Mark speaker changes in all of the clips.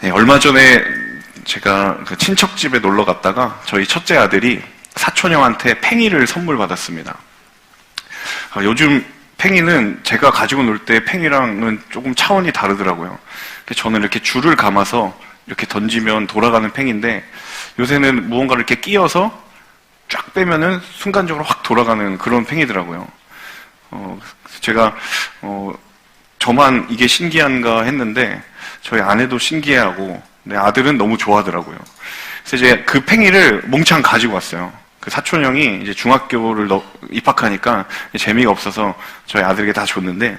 Speaker 1: 네, 얼마 전에 제가 그 친척 집에 놀러 갔다가 저희 첫째 아들이 사촌 형한테 팽이를 선물 받았습니다. 요즘 팽이는 제가 가지고 놀 때 팽이랑은 조금 차원이 다르더라고요. 저는 이렇게 줄을 감아서 이렇게 던지면 돌아가는 팽인데 요새는 무언가를 이렇게 끼워서 쫙 빼면은 순간적으로 확 돌아가는 그런 팽이더라고요. 제가 저만 이게 신기한가 했는데 저희 아내도 신기해하고 내 아들은 너무 좋아하더라고요. 그래서 이제 그 팽이를 몽창 가지고 왔어요. 그 사촌 형이 이제 중학교를 입학하니까 재미가 없어서 저희 아들에게 다 줬는데,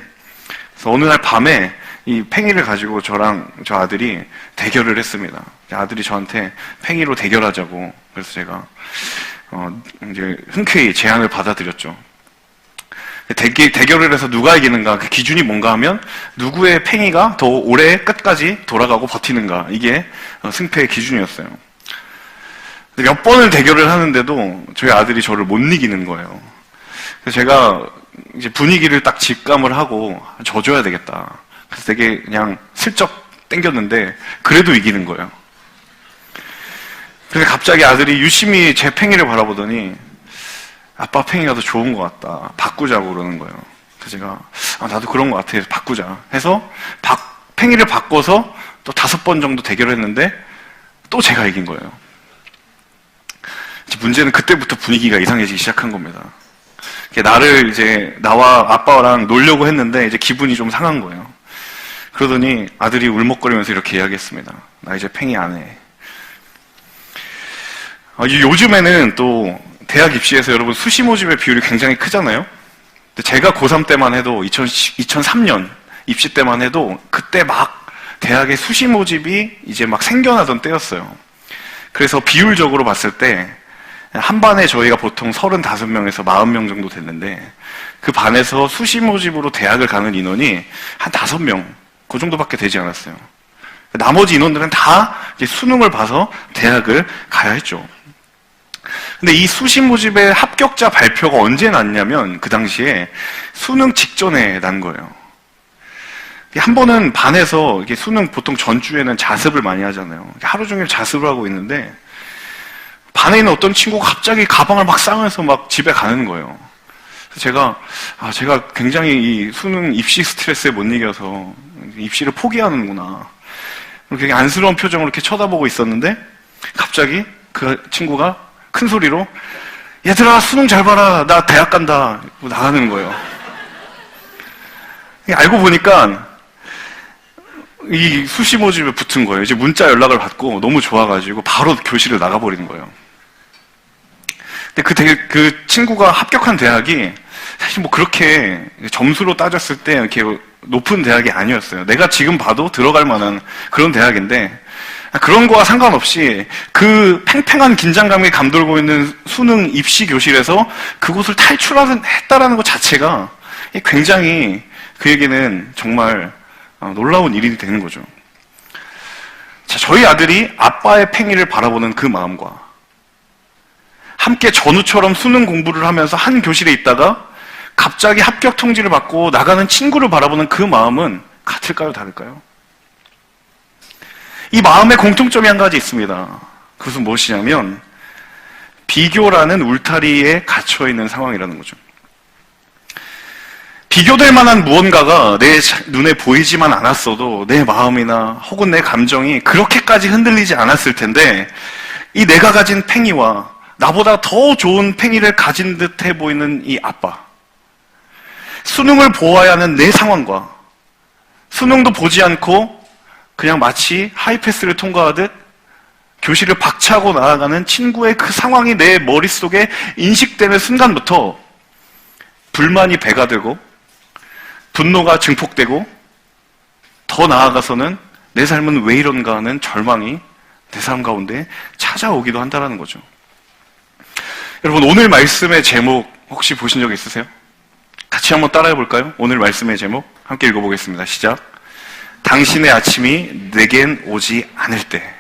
Speaker 1: 그래서 어느 날 밤에 이 팽이를 가지고 저랑 저 아들이 대결을 했습니다. 아들이 저한테 팽이로 대결하자고. 그래서 제가 이제 흔쾌히 제안을 받아들였죠. 대결을 해서 누가 이기는가, 그 기준이 뭔가 하면 누구의 팽이가 더 오래 끝까지 돌아가고 버티는가, 이게 승패의 기준이었어요. 몇 번을 대결을 하는데도 저희 아들이 저를 못 이기는 거예요. 그래서 제가 이제 분위기를 딱 직감을 하고 져줘야 되겠다. 그래서 되게 그냥 슬쩍 땡겼는데 그래도 이기는 거예요. 그래서 갑자기 아들이 유심히 제 팽이를 바라보더니 아빠 팽이가 더 좋은 것 같다. 바꾸자고 그러는 거예요. 그래서 제가 나도 그런 것 같아. 바꾸자 해서 팽이를 바꿔서 또 5번 정도 대결을 했는데 또 제가 이긴 거예요. 문제는 그때부터 분위기가 이상해지기 시작한 겁니다. 나를 이제 나와 아빠랑 놀려고 했는데 이제 기분이 좀 상한 거예요. 그러더니 아들이 울먹거리면서 이렇게 이야기했습니다. 나 이제 팽이 안 해. 요즘에는 또 대학 입시에서 여러분 수시 모집의 비율이 굉장히 크잖아요. 근데 제가 고3 때만 해도 2003년 입시 때만 해도 그때 막 대학의 수시 모집이 이제 막 생겨나던 때였어요. 그래서 비율적으로 봤을 때 한 반에 저희가 보통 35명에서 40명 정도 됐는데 그 반에서 수시 모집으로 대학을 가는 인원이 한 5명 그 정도밖에 되지 않았어요. 나머지 인원들은 다 이제 수능을 봐서 대학을 가야 했죠. 근데 이 수시 모집의 합격자 발표가 언제 났냐면 그 당시에 수능 직전에 난 거예요. 한 번은 반에서 이게 수능 보통 전주에는 자습을 많이 하잖아요. 하루 종일 자습을 하고 있는데 반에 있는 어떤 친구가 갑자기 가방을 막 싸면서 막 집에 가는 거예요. 그래서 제가 굉장히 이 수능 입시 스트레스에 못 이겨서 입시를 포기하는구나. 되게 안쓰러운 표정으로 이렇게 쳐다보고 있었는데 갑자기 그 친구가 큰 소리로 얘들아 수능 잘 봐라. 나 대학 간다. 나가는 거예요. 알고 보니까 이 수시 모집에 붙은 거예요. 이제 문자 연락을 받고 너무 좋아가지고 바로 교실을 나가버리는 거예요. 근데 그 친구가 합격한 대학이 사실 뭐 그렇게 점수로 따졌을 때 이렇게 높은 대학이 아니었어요. 내가 지금 봐도 들어갈 만한 그런 대학인데 그런 거와 상관없이 그 팽팽한 긴장감이 감돌고 있는 수능 입시 교실에서 그곳을 탈출했다라는 것 자체가 굉장히 그에게는 정말 놀라운 일이 되는 거죠. 자, 저희 아들이 아빠의 팽이를 바라보는 그 마음과 함께 전우처럼 수능 공부를 하면서 한 교실에 있다가 갑자기 합격 통지를 받고 나가는 친구를 바라보는 그 마음은 같을까요? 다를까요? 이 마음의 공통점이 한 가지 있습니다. 그것은 무엇이냐면 비교라는 울타리에 갇혀있는 상황이라는 거죠. 비교될 만한 무언가가 내 눈에 보이지만 않았어도 내 마음이나 혹은 내 감정이 그렇게까지 흔들리지 않았을 텐데 이 내가 가진 팽이와 나보다 더 좋은 팽이를 가진 듯해 보이는 이 아빠, 수능을 보아야 하는 내 상황과 수능도 보지 않고 그냥 마치 하이패스를 통과하듯 교실을 박차고 나아가는 친구의 그 상황이 내 머릿속에 인식되는 순간부터 불만이 배가 되고 분노가 증폭되고 더 나아가서는 내 삶은 왜 이런가 하는 절망이 내 삶 가운데 찾아오기도 한다는 거죠. 여러분, 오늘 말씀의 제목 혹시 보신 적 있으세요? 같이 한번 따라해 볼까요? 오늘 말씀의 제목 함께 읽어보겠습니다. 시작. 당신의 아침이 내겐 오지 않을 때.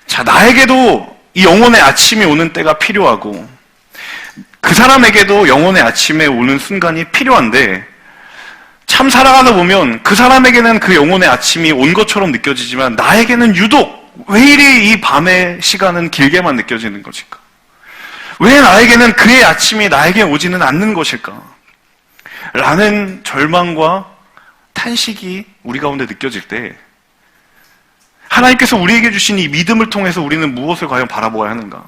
Speaker 1: 자, 나에게도 이 영혼의 아침이 오는 때가 필요하고 그 사람에게도 영혼의 아침에 오는 순간이 필요한데 참 살아가다 보면 그 사람에게는 그 영혼의 아침이 온 것처럼 느껴지지만 나에게는 유독 왜 이리 이 밤의 시간은 길게만 느껴지는 것일까? 왜 나에게는 그의 아침이 나에게 오지는 않는 것일까? 라는 절망과 탄식이 우리 가운데 느껴질 때 하나님께서 우리에게 주신 이 믿음을 통해서 우리는 무엇을 과연 바라보아야 하는가?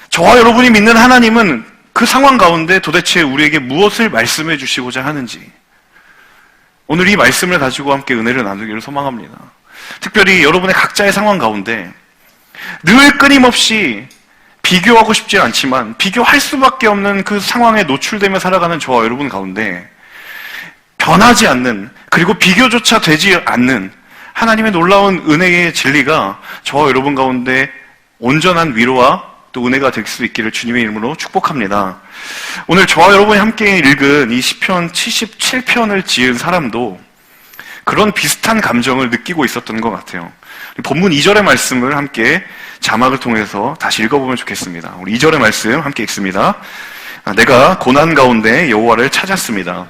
Speaker 1: 저와 여러분이 믿는 하나님은 그 상황 가운데 도대체 우리에게 무엇을 말씀해 주시고자 하는지 오늘 이 말씀을 가지고 함께 은혜를 나누기를 소망합니다. 특별히 여러분의 각자의 상황 가운데 늘 끊임없이 비교하고 싶지 않지만 비교할 수밖에 없는 그 상황에 노출되며 살아가는 저와 여러분 가운데 변하지 않는, 그리고 비교조차 되지 않는 하나님의 놀라운 은혜의 진리가 저와 여러분 가운데 온전한 위로와 또 은혜가 될 수 있기를 주님의 이름으로 축복합니다. 오늘 저와 여러분이 함께 읽은 이 시편 77편을 지은 사람도 그런 비슷한 감정을 느끼고 있었던 것 같아요. 본문 2절의 말씀을 함께 자막을 통해서 다시 읽어보면 좋겠습니다. 우리 2절의 말씀 함께 읽습니다. 내가 고난 가운데 여호와를 찾았습니다.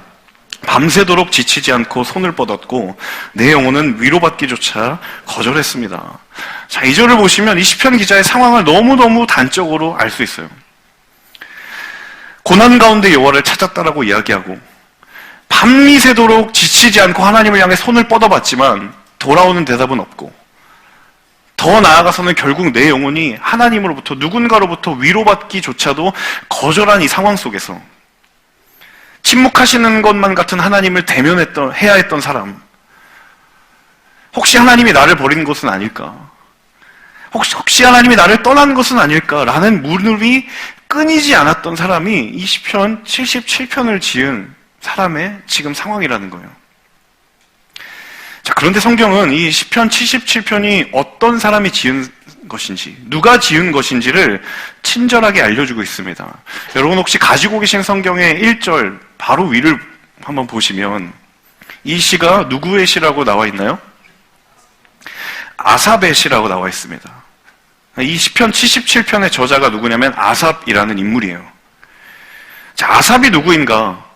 Speaker 1: 밤새도록 지치지 않고 손을 뻗었고 내 영혼은 위로받기조차 거절했습니다. 자, 2절을 보시면 이 시편 기자의 상황을 너무너무 단적으로 알 수 있어요. 고난 가운데 여호와를 찾았다라고 이야기하고 밤이 새도록 지치지 않고 하나님을 향해 손을 뻗어봤지만 돌아오는 대답은 없고, 더 나아가서는 결국 내 영혼이 하나님으로부터 누군가로부터 위로받기조차도 거절한 이 상황 속에서 침묵하시는 것만 같은 하나님을 해야 했던 사람, 혹시 하나님이 나를 버린 것은 아닐까? 혹시 하나님이 나를 떠난 것은 아닐까라는 물음이 끊이지 않았던 사람이 이 시편 77편을 지은 사람의 지금 상황이라는 거예요. 자, 그런데 성경은 이 시편 77편이 어떤 사람이 지은 것인지, 누가 지은 것인지를 친절하게 알려주고 있습니다. 여러분 혹시 가지고 계신 성경의 1절 바로 위를 한번 보시면 이 시가 누구의 시라고 나와 있나요? 아삽의 시라고 나와 있습니다. 이 시편 77편의 저자가 누구냐면 아삽이라는 인물이에요. 자, 아삽이 누구인가?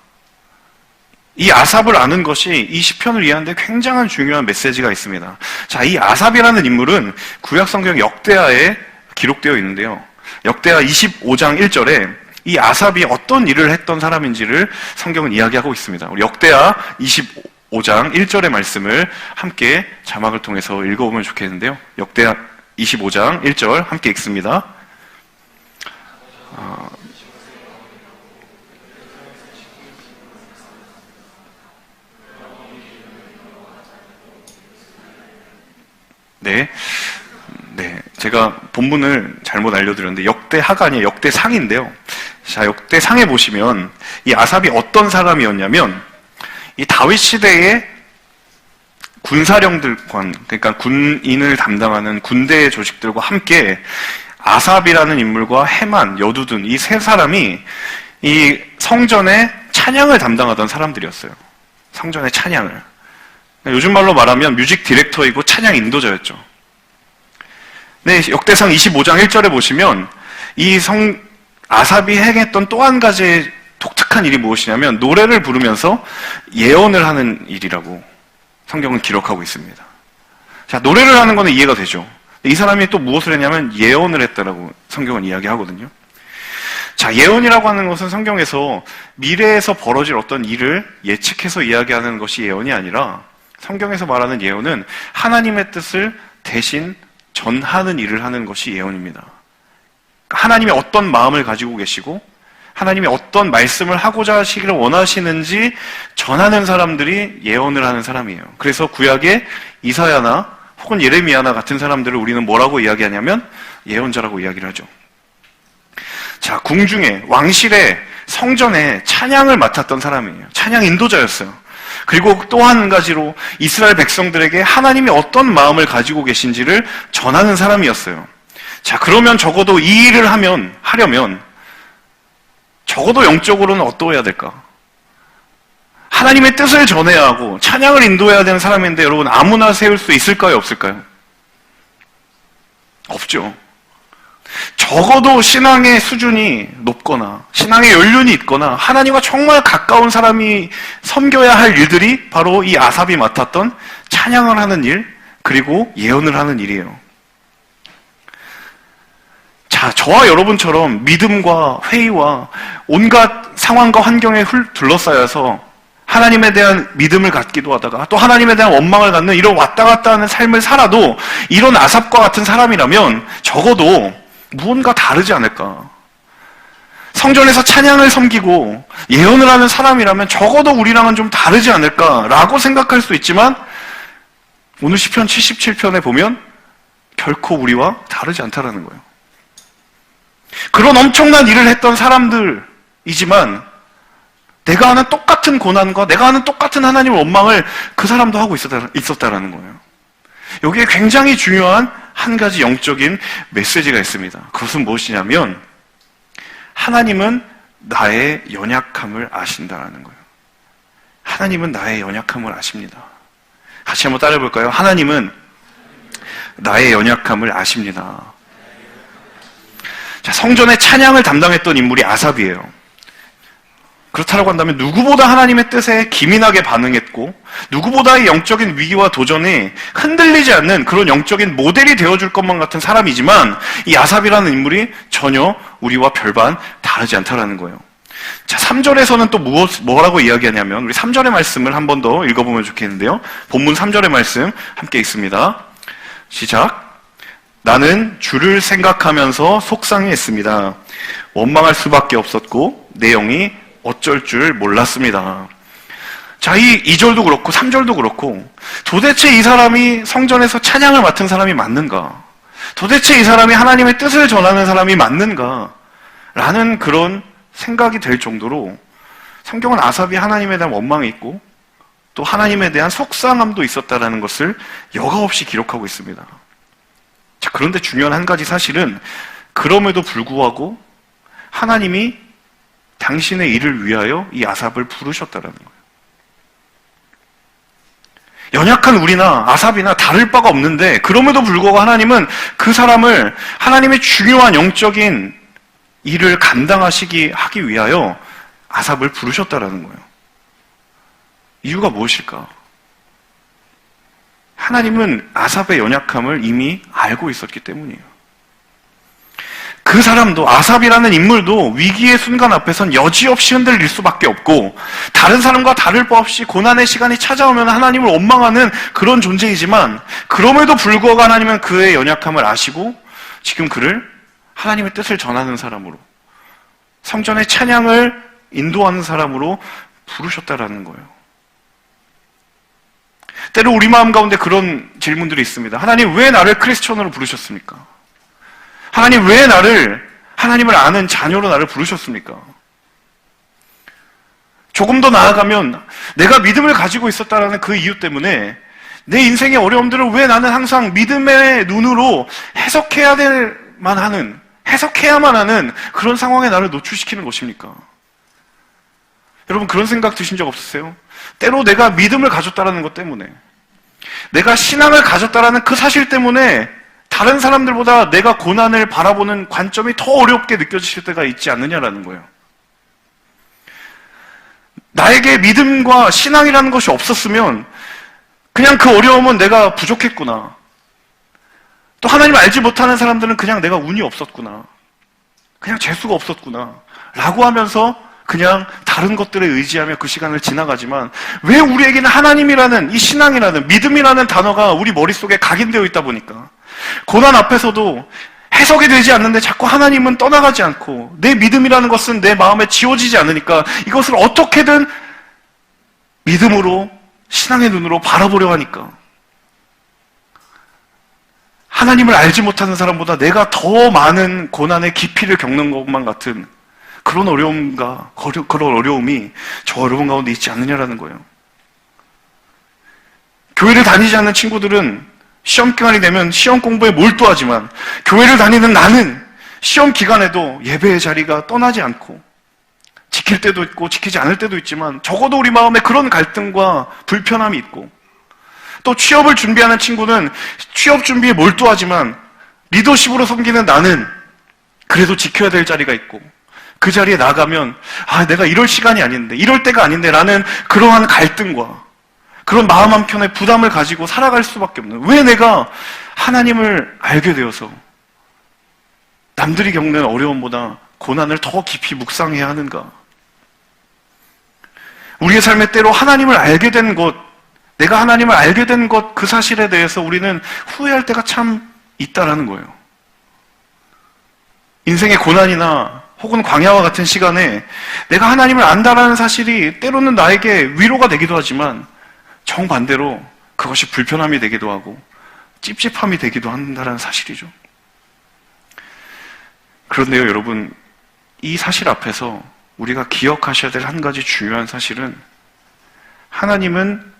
Speaker 1: 이 아삽을 아는 것이 이 시편을 이해하는데 굉장한 중요한 메시지가 있습니다. 자, 이 아삽이라는 인물은 구약 성경 역대하에 기록되어 있는데요. 역대하 25장 1절에 이 아삽이 어떤 일을 했던 사람인지를 성경은 이야기하고 있습니다. 우리 역대하 25장 1절의 말씀을 함께 자막을 통해서 읽어보면 좋겠는데요. 역대하 25장 1절 함께 읽습니다. 네. 제가 본문을 잘못 알려드렸는데 역대하가 아니라 역대상인데요. 자, 역대상에 보시면 이 아삽이 어떤 사람이었냐면 이 다윗 시대의 군사령들과, 그러니까 군인을 담당하는 군대 조직들과 함께 아삽이라는 인물과 헤만, 여두둔 이 세 사람이 이 성전의 찬양을 담당하던 사람들이었어요. 성전의 찬양을. 요즘 말로 말하면 뮤직 디렉터이고 찬양 인도자였죠. 네, 역대상 25장 1절에 보시면 이 아삽이 행했던 또 한 가지 독특한 일이 무엇이냐면 노래를 부르면서 예언을 하는 일이라고 성경은 기록하고 있습니다. 자, 노래를 하는 거는 이해가 되죠. 이 사람이 또 무엇을 했냐면 예언을 했다라고 성경은 이야기하거든요. 자, 예언이라고 하는 것은 성경에서 미래에서 벌어질 어떤 일을 예측해서 이야기하는 것이 예언이 아니라 성경에서 말하는 예언은 하나님의 뜻을 대신 전하는 일을 하는 것이 예언입니다. 하나님이 어떤 마음을 가지고 계시고 하나님이 어떤 말씀을 하고자 하시기를 원하시는지 전하는 사람들이 예언을 하는 사람이에요. 그래서 구약의 이사야나 혹은 예레미야나 같은 사람들을 우리는 뭐라고 이야기하냐면 예언자라고 이야기를 하죠. 자, 궁중에, 왕실에, 성전에 찬양을 맡았던 사람이에요. 찬양 인도자였어요. 그리고 또 한 가지로 이스라엘 백성들에게 하나님이 어떤 마음을 가지고 계신지를 전하는 사람이었어요. 자, 그러면 적어도 이 일을 하려면 적어도 영적으로는 어떠해야 될까? 하나님의 뜻을 전해야 하고 찬양을 인도해야 되는 사람인데 여러분 아무나 세울 수 있을까요? 없을까요? 없죠. 적어도 신앙의 수준이 높거나 신앙의 연륜이 있거나 하나님과 정말 가까운 사람이 섬겨야 할 일들이 바로 이 아삽이 맡았던 찬양을 하는 일, 그리고 예언을 하는 일이에요. 자, 저와 여러분처럼 믿음과 회의와 온갖 상황과 환경에 둘러싸여서 하나님에 대한 믿음을 갖기도 하다가 또 하나님에 대한 원망을 갖는 이런 왔다 갔다 하는 삶을 살아도 이런 아삽과 같은 사람이라면 적어도 무언가 다르지 않을까. 성전에서 찬양을 섬기고 예언을 하는 사람이라면 적어도 우리랑은 좀 다르지 않을까라고 생각할 수 있지만 오늘 시편 77편에 보면 결코 우리와 다르지 않다라는 거예요. 그런 엄청난 일을 했던 사람들이지만 내가 하는 똑같은 고난과 내가 하는 똑같은 하나님의 원망을 그 사람도 하고 있었다라는 거예요. 여기에 굉장히 중요한 한 가지 영적인 메시지가 있습니다. 그것은 무엇이냐면 하나님은 나의 연약함을 아신다라는 거예요. 하나님은 나의 연약함을 아십니다. 같이 한번 따라해 볼까요? 하나님은 나의 연약함을 아십니다. 자, 성전의 찬양을 담당했던 인물이 아삽이에요. 그렇다고 한다면 누구보다 하나님의 뜻에 기민하게 반응했고 누구보다의 영적인 위기와 도전이 흔들리지 않는 그런 영적인 모델이 되어줄 것만 같은 사람이지만 이 아삽이라는 인물이 전혀 우리와 별반 다르지 않다라는 거예요. 자, 3절에서는 또 뭐라고 이야기하냐면 우리 3절의 말씀을 한 번 더 읽어보면 좋겠는데요. 본문 3절의 말씀 함께 읽습니다. 시작. 나는 주를 생각하면서 속상해했습니다. 원망할 수밖에 없었고 내 영이 어쩔 줄 몰랐습니다. 자, 이 2절도 그렇고 3절도 그렇고 도대체 이 사람이 성전에서 찬양을 맡은 사람이 맞는가? 도대체 이 사람이 하나님의 뜻을 전하는 사람이 맞는가? 라는 그런 생각이 될 정도로 성경은 아삽이 하나님에 대한 원망이 있고 또 하나님에 대한 속상함도 있었다라는 것을 여과없이 기록하고 있습니다. 자, 그런데 중요한 한 가지 사실은 그럼에도 불구하고 하나님이 당신의 일을 위하여 이 아삽을 부르셨다라는 거예요. 연약한 우리나 아삽이나 다를 바가 없는데 그럼에도 불구하고 하나님은 그 사람을 하나님의 중요한 영적인 일을 하기 위하여 아삽을 부르셨다라는 거예요. 이유가 무엇일까? 하나님은 아삽의 연약함을 이미 알고 있었기 때문이에요. 그 사람도 아삽이라는 인물도 위기의 순간 앞에선 여지없이 흔들릴 수밖에 없고 다른 사람과 다를 바 없이 고난의 시간이 찾아오면 하나님을 원망하는 그런 존재이지만 그럼에도 불구하고 하나님은 그의 연약함을 아시고 지금 그를 하나님의 뜻을 전하는 사람으로 성전의 찬양을 인도하는 사람으로 부르셨다라는 거예요. 때로 우리 마음 가운데 그런 질문들이 있습니다. 하나님 왜 나를 크리스천으로 부르셨습니까? 하나님 왜 하나님을 아는 자녀로 나를 부르셨습니까? 조금 더 나아가면 내가 믿음을 가지고 있었다라는 그 이유 때문에 내 인생의 어려움들을 왜 나는 항상 믿음의 눈으로 해석해야만 하는 그런 상황에 나를 노출시키는 것입니까? 여러분 그런 생각 드신 적 없으세요? 때로 내가 믿음을 가졌다라는 것 때문에 내가 신앙을 가졌다라는 그 사실 때문에 다른 사람들보다 내가 고난을 바라보는 관점이 더 어렵게 느껴지실 때가 있지 않느냐라는 거예요. 나에게 믿음과 신앙이라는 것이 없었으면 그냥 그 어려움은 내가 부족했구나. 또 하나님을 알지 못하는 사람들은 그냥 내가 운이 없었구나. 그냥 재수가 없었구나. 라고 하면서 그냥 다른 것들에 의지하며 그 시간을 지나가지만 왜 우리에게는 하나님이라는 이 신앙이라는 믿음이라는 단어가 우리 머릿속에 각인되어 있다 보니까 고난 앞에서도 해석이 되지 않는데 자꾸 하나님은 떠나가지 않고 내 믿음이라는 것은 내 마음에 지워지지 않으니까 이것을 어떻게든 믿음으로 신앙의 눈으로 바라보려 하니까 하나님을 알지 못하는 사람보다 내가 더 많은 고난의 깊이를 겪는 것만 같은 그런 어려움이 저 여러분 가운데 있지 않느냐라는 거예요. 교회를 다니지 않는 친구들은 시험 기간이 되면 시험 공부에 몰두하지만 교회를 다니는 나는 시험 기간에도 예배의 자리가 떠나지 않고 지킬 때도 있고 지키지 않을 때도 있지만 적어도 우리 마음에 그런 갈등과 불편함이 있고 또 취업을 준비하는 친구는 취업 준비에 몰두하지만 리더십으로 섬기는 나는 그래도 지켜야 될 자리가 있고, 그 자리에 나가면 내가 이럴 시간이 아닌데, 이럴 때가 아닌데 라는 그러한 갈등과 그런 마음 한켠에 부담을 가지고 살아갈 수밖에 없는, 왜 내가 하나님을 알게 되어서 남들이 겪는 어려움보다 고난을 더 깊이 묵상해야 하는가? 우리의 삶의 때로 하나님을 알게 된 것, 내가 하나님을 알게 된 것, 그 사실에 대해서 우리는 후회할 때가 참 있다라는 거예요. 인생의 고난이나 혹은 광야와 같은 시간에 내가 하나님을 안다라는 사실이 때로는 나에게 위로가 되기도 하지만 정반대로 그것이 불편함이 되기도 하고 찝찝함이 되기도 한다는 사실이죠. 그런데요, 여러분, 이 사실 앞에서 우리가 기억하셔야 될 한 가지 중요한 사실은, 하나님은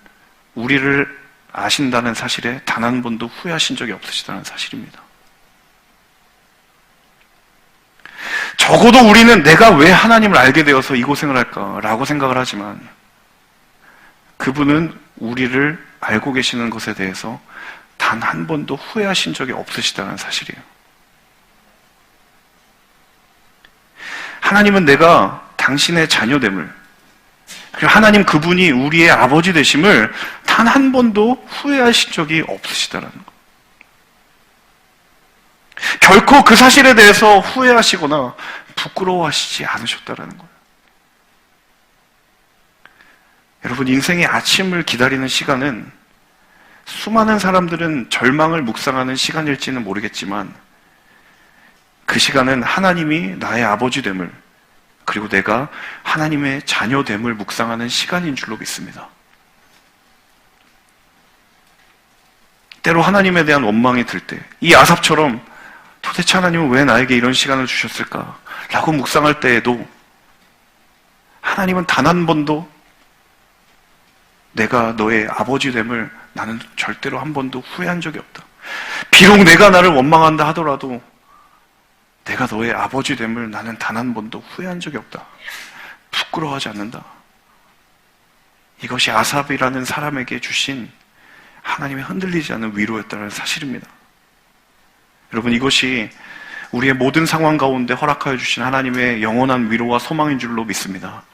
Speaker 1: 우리를 아신다는 사실에 단 한 번도 후회하신 적이 없으시다는 사실입니다. 적어도 우리는 내가 왜 하나님을 알게 되어서 이 고생을 할까라고 생각을 하지만, 그분은 우리를 알고 계시는 것에 대해서 단 한 번도 후회하신 적이 없으시다는 사실이에요. 하나님은 내가 당신의 자녀됨을, 그리고 하나님 그분이 우리의 아버지 되심을 단 한 번도 후회하신 적이 없으시다라는 것. 결코 그 사실에 대해서 후회하시거나 부끄러워하시지 않으셨다라는 거예요. 여러분, 인생의 아침을 기다리는 시간은 수많은 사람들은 절망을 묵상하는 시간일지는 모르겠지만, 그 시간은 하나님이 나의 아버지됨을, 그리고 내가 하나님의 자녀됨을 묵상하는 시간인 줄로 믿습니다. 때로 하나님에 대한 원망이 들 때, 이 아삽처럼 도대체 하나님은 왜 나에게 이런 시간을 주셨을까? 라고 묵상할 때에도 하나님은 단 한 번도 내가 너의 아버지됨을 나는 절대로 한 번도 후회한 적이 없다. 비록 내가 나를 원망한다 하더라도 내가 너의 아버지됨을 나는 단 한 번도 후회한 적이 없다. 부끄러워하지 않는다. 이것이 아삽이라는 사람에게 주신 하나님의 흔들리지 않는 위로였다는 사실입니다. 여러분, 이것이 우리의 모든 상황 가운데 허락하여 주신 하나님의 영원한 위로와 소망인 줄로 믿습니다.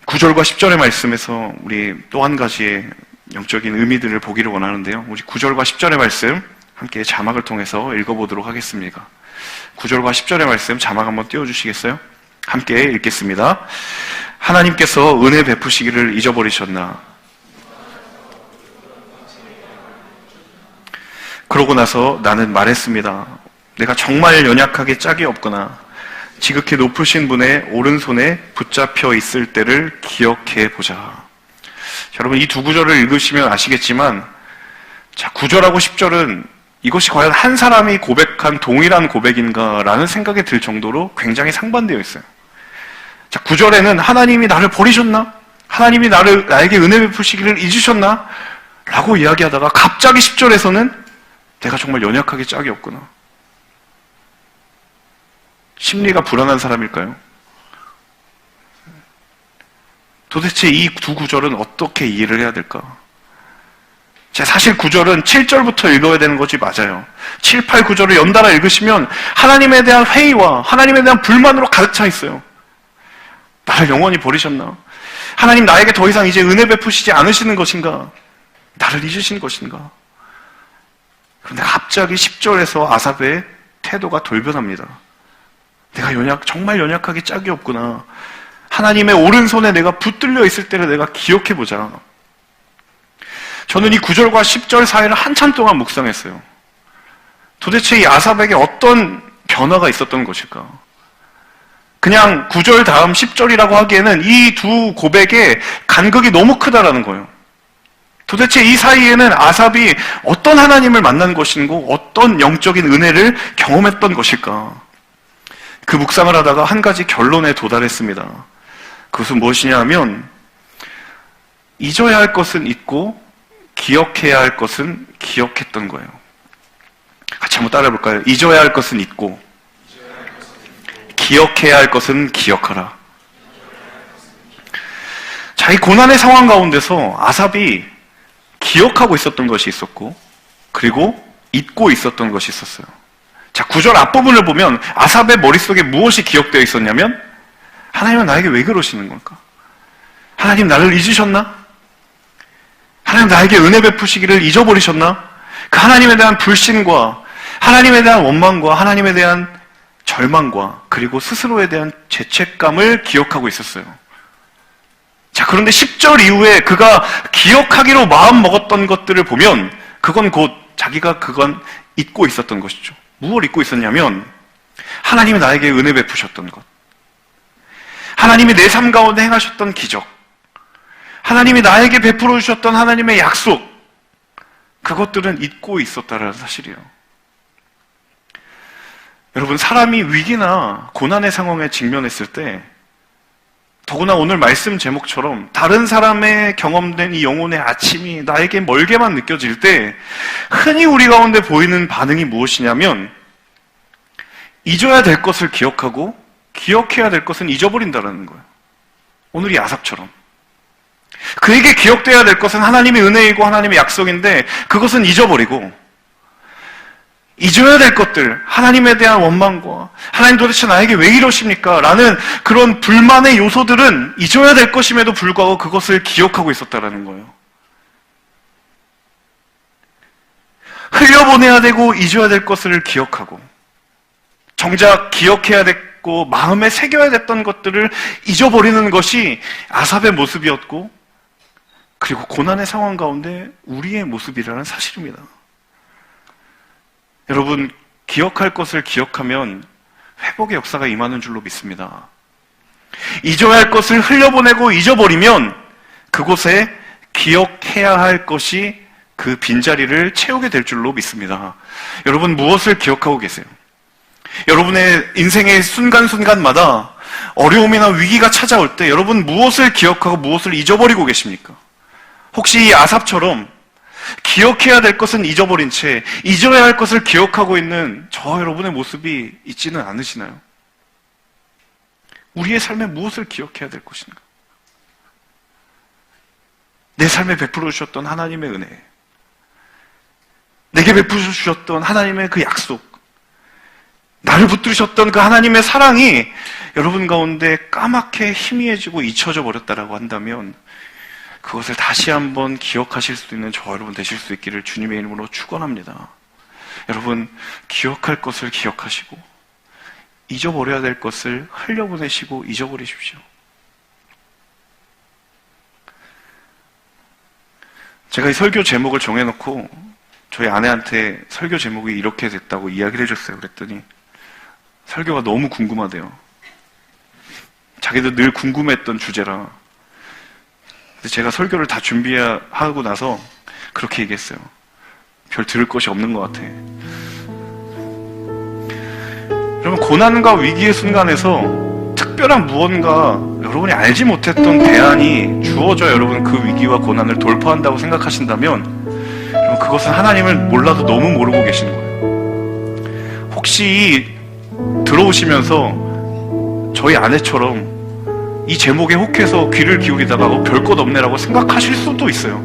Speaker 1: 9절과 10절의 말씀에서 우리 또 한 가지의 영적인 의미들을 보기를 원하는데요. 우리 9절과 10절의 말씀 함께 자막을 통해서 읽어보도록 하겠습니다. 9절과 10절의 말씀 자막 한번 띄워주시겠어요? 함께 읽겠습니다. 하나님께서 은혜 베푸시기를 잊어버리셨나? 그러고 나서 나는 말했습니다. 내가 정말 연약하게 짝이 없거나 지극히 높으신 분의 오른손에 붙잡혀 있을 때를 기억해 보자. 여러분, 이 두 구절을 읽으시면 아시겠지만, 자, 9절하고 10절은 이것이 과연 한 사람이 고백한 동일한 고백인가라는 생각이 들 정도로 굉장히 상반되어 있어요. 자, 9절에는 하나님이 나를 버리셨나? 하나님이 나에게 은혜 베푸시기를 잊으셨나? 라고 이야기하다가 갑자기 10절에서는 내가 정말 연약하게 짝이 없구나. 심리가 불안한 사람일까요? 도대체 이 두 구절은 어떻게 이해를 해야 될까? 사실 9절은 7절부터 읽어야 되는 것이 맞아요. 7, 8, 9절을 연달아 읽으시면 하나님에 대한 회의와 하나님에 대한 불만으로 가득 차 있어요. 나를 영원히 버리셨나? 하나님 나에게 더 이상 이제 은혜 베푸시지 않으시는 것인가? 나를 잊으신 것인가? 그런데 갑자기 10절에서 아삽의 태도가 돌변합니다. 내가 정말 연약하게 짝이 없구나. 하나님의 오른손에 내가 붙들려 있을 때를 내가 기억해보자. 저는 이 9절과 10절 사이를 한참 동안 묵상했어요. 도대체 이 아삽에게 어떤 변화가 있었던 것일까? 그냥 9절 다음 10절이라고 하기에는 이 두 고백의 간극이 너무 크다라는 거예요. 도대체 이 사이에는 아삽이 어떤 하나님을 만난 것인고 어떤 영적인 은혜를 경험했던 것일까? 그 묵상을 하다가 한 가지 결론에 도달했습니다. 그것은 무엇이냐 하면, 잊어야 할 것은 잊고 기억해야 할 것은 기억했던 거예요. 같이 한번 따라해 볼까요? 잊어야 할 것은 잊고 기억해야 할 것은 기억하라. 자, 이 고난의 상황 가운데서 아삽이 기억하고 있었던 것이 있었고, 그리고 잊고 있었던 것이 있었어요. 자, 9절 앞부분을 보면 아삽의 머릿속에 무엇이 기억되어 있었냐면 하나님은 나에게 왜 그러시는 걸까? 하나님 나를 잊으셨나? 하나님 나에게 은혜 베푸시기를 잊어버리셨나? 그 하나님에 대한 불신과 하나님에 대한 원망과 하나님에 대한 절망과 그리고 스스로에 대한 죄책감을 기억하고 있었어요. 자, 그런데 10절 이후에 그가 기억하기로 마음 먹었던 것들을 보면 그건 곧 자기가 그건 잊고 있었던 것이죠. 무엇을 잊고 있었냐면 하나님이 나에게 은혜 베푸셨던 것, 하나님이 내 삶 가운데 행하셨던 기적, 하나님이 나에게 베풀어 주셨던 하나님의 약속, 그것들은 잊고 있었다라는 사실이에요. 여러분, 사람이 위기나 고난의 상황에 직면했을 때, 더구나 오늘 말씀 제목처럼 다른 사람의 경험된 이 영혼의 아침이 나에게 멀게만 느껴질 때 흔히 우리 가운데 보이는 반응이 무엇이냐면 잊어야 될 것을 기억하고 기억해야 될 것은 잊어버린다는 거예요. 오늘 이 아삽처럼. 그에게 기억돼야 될 것은 하나님의 은혜이고 하나님의 약속인데 그것은 잊어버리고 잊어야 될 것들, 하나님에 대한 원망과 하나님 도대체 나에게 왜 이러십니까? 라는 그런 불만의 요소들은 잊어야 될 것임에도 불구하고 그것을 기억하고 있었다는 거예요. 흘려보내야 되고 잊어야 될 것을 기억하고 정작 기억해야 됐고 마음에 새겨야 됐던 것들을 잊어버리는 것이 아삽의 모습이었고 그리고 고난의 상황 가운데 우리의 모습이라는 사실입니다. 여러분, 기억할 것을 기억하면 회복의 역사가 임하는 줄로 믿습니다. 잊어야 할 것을 흘려보내고 잊어버리면 그곳에 기억해야 할 것이 그 빈자리를 채우게 될 줄로 믿습니다. 여러분, 무엇을 기억하고 계세요? 여러분의 인생의 순간순간마다 어려움이나 위기가 찾아올 때 여러분 무엇을 기억하고 무엇을 잊어버리고 계십니까? 혹시 이 아삽처럼 기억해야 될 것은 잊어버린 채 잊어야 할 것을 기억하고 있는 저 여러분의 모습이 있지는 않으시나요? 우리의 삶에 무엇을 기억해야 될 것인가? 내 삶에 베풀어 주셨던 하나님의 은혜, 내게 베풀어 주셨던 하나님의 그 약속, 나를 붙들으셨던 그 하나님의 사랑이 여러분 가운데 까맣게 희미해지고 잊혀져 버렸다라고 한다면 그것을 다시 한번 기억하실 수 있는 저 여러분 되실 수 있기를 주님의 이름으로 축원합니다. 여러분, 기억할 것을 기억하시고 잊어버려야 될 것을 흘려보내시고 잊어버리십시오. 제가 이 설교 제목을 정해놓고 저희 아내한테 설교 제목이 이렇게 됐다고 이야기를 해줬어요. 그랬더니 설교가 너무 궁금하대요. 자기도 늘 궁금했던 주제라. 제가 설교를 다 준비하고 나서 그렇게 얘기했어요. 별 들을 것이 없는 것 같아. 여러분, 고난과 위기의 순간에서 특별한 무언가 여러분이 알지 못했던 대안이 주어져 여러분 그 위기와 고난을 돌파한다고 생각하신다면 여러분 그것은 하나님을 몰라도 너무 모르고 계시는 거예요. 혹시 들어오시면서 저희 아내처럼 이 제목에 혹해서 귀를 기울이다가 별 것 없네라고 생각하실 수도 있어요.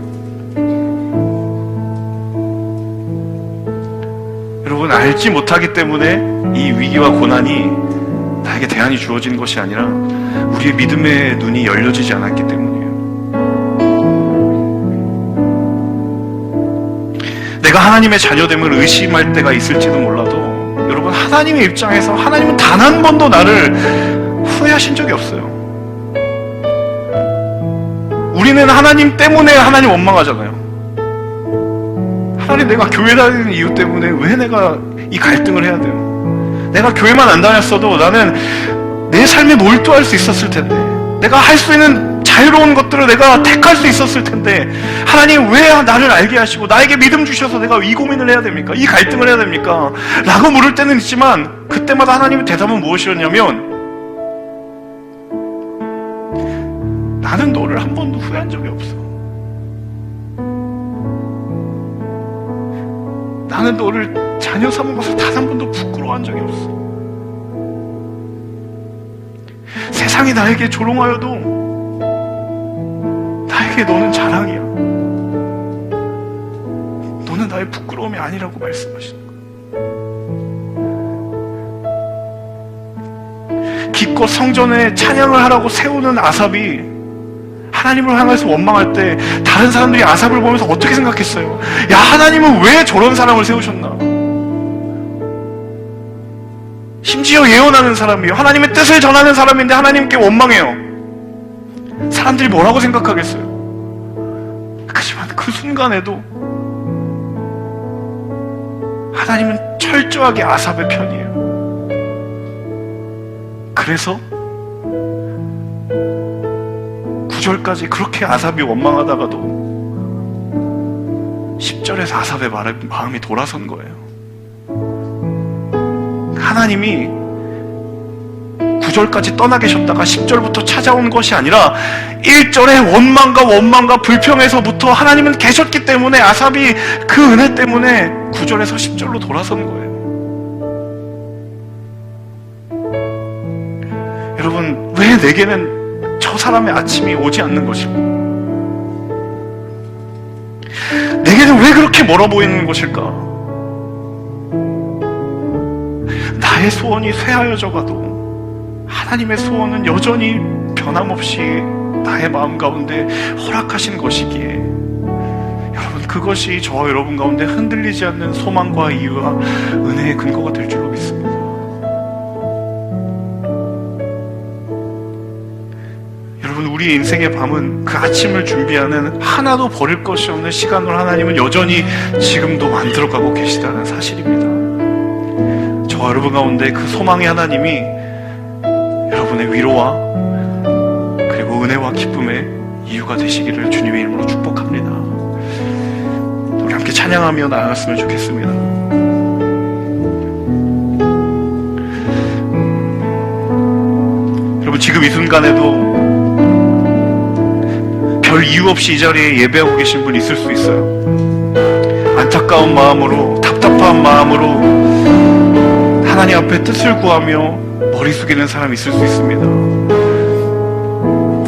Speaker 1: 여러분, 알지 못하기 때문에 이 위기와 고난이 나에게 대안이 주어지는 것이 아니라 우리의 믿음의 눈이 열려지지 않았기 때문이에요. 내가 하나님의 자녀됨을 의심할 때가 있을지도 몰라도 여러분, 하나님의 입장에서 하나님은 단 한 번도 나를 후회하신 적이 없어요. 우리는 하나님 때문에 하나님 원망하잖아요. 하나님, 내가 교회 다니는 이유 때문에 왜 내가 이 갈등을 해야 돼요? 내가 교회만 안 다녔어도 나는 내 삶에 몰두할 수 있었을 텐데, 내가 할 수 있는 자유로운 것들을 내가 택할 수 있었을 텐데, 하나님 왜 나를 알게 하시고 나에게 믿음 주셔서 내가 이 고민을 해야 됩니까? 이 갈등을 해야 됩니까? 라고 물을 때는 있지만 그때마다 하나님의 대답은 무엇이었냐면 나는 너를 한 번도 후회한 적이 없어. 나는 너를 자녀 삼은 것을 단 한 번도 부끄러워한 적이 없어. 세상이 나에게 조롱하여도 나에게 너는 자랑이야. 너는 나의 부끄러움이 아니라고 말씀하시는 거야. 기껏 성전에 찬양을 하라고 세우는 아삽이 하나님을 향해서 원망할 때 다른 사람들이 아삽을 보면서 어떻게 생각했어요? 야, 하나님은 왜 저런 사람을 세우셨나? 심지어 예언하는 사람이에요. 하나님의 뜻을 전하는 사람인데 하나님께 원망해요. 사람들이 뭐라고 생각하겠어요? 하지만 그 순간에도 하나님은 철저하게 아삽의 편이에요. 그래서 9절까지 그렇게 아삽이 원망하다가도 10절에서 아삽의 마음이 돌아선 거예요. 하나님이 9절까지 떠나 계셨다가 10절부터 찾아온 것이 아니라 1절의 원망과 불평에서부터 하나님은 계셨기 때문에 아삽이 그 은혜 때문에 9절에서 10절로 돌아선 거예요. 여러분, 왜 내게는 저 사람의 아침이 오지 않는 것일까? 내게는 왜 그렇게 멀어 보이는 것일까? 나의 소원이 쇠하여져 가도 하나님의 소원은 여전히 변함없이 나의 마음 가운데 허락하신 것이기에 여러분, 그것이 저와 여러분 가운데 흔들리지 않는 소망과 이유와 은혜의 근거가 될 줄로 믿습니다. 여러분, 우리 인생의 밤은 그 아침을 준비하는 하나도 버릴 것이 없는 시간으로 하나님은 여전히 지금도 만들어가고 계시다는 사실입니다. 저와 여러분 가운데 그 소망의 하나님이 여러분의 위로와 그리고 은혜와 기쁨의 이유가 되시기를 주님의 이름으로 축복합니다. 우리 함께 찬양하며 나아갔으면 좋겠습니다. 여러분, 지금 이 순간에도 별 이유 없이 이 자리에 예배하고 계신 분 있을 수 있어요. 안타까운 마음으로, 답답한 마음으로 하나님 앞에 뜻을 구하며 머리 숙이는 사람이 있을 수 있습니다.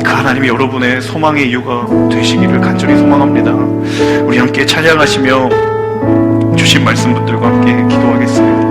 Speaker 1: 그 하나님이 여러분의 소망의 이유가 되시기를 간절히 소망합니다. 우리 함께 찬양하시며 주신 말씀분들과 함께 기도하겠습니다.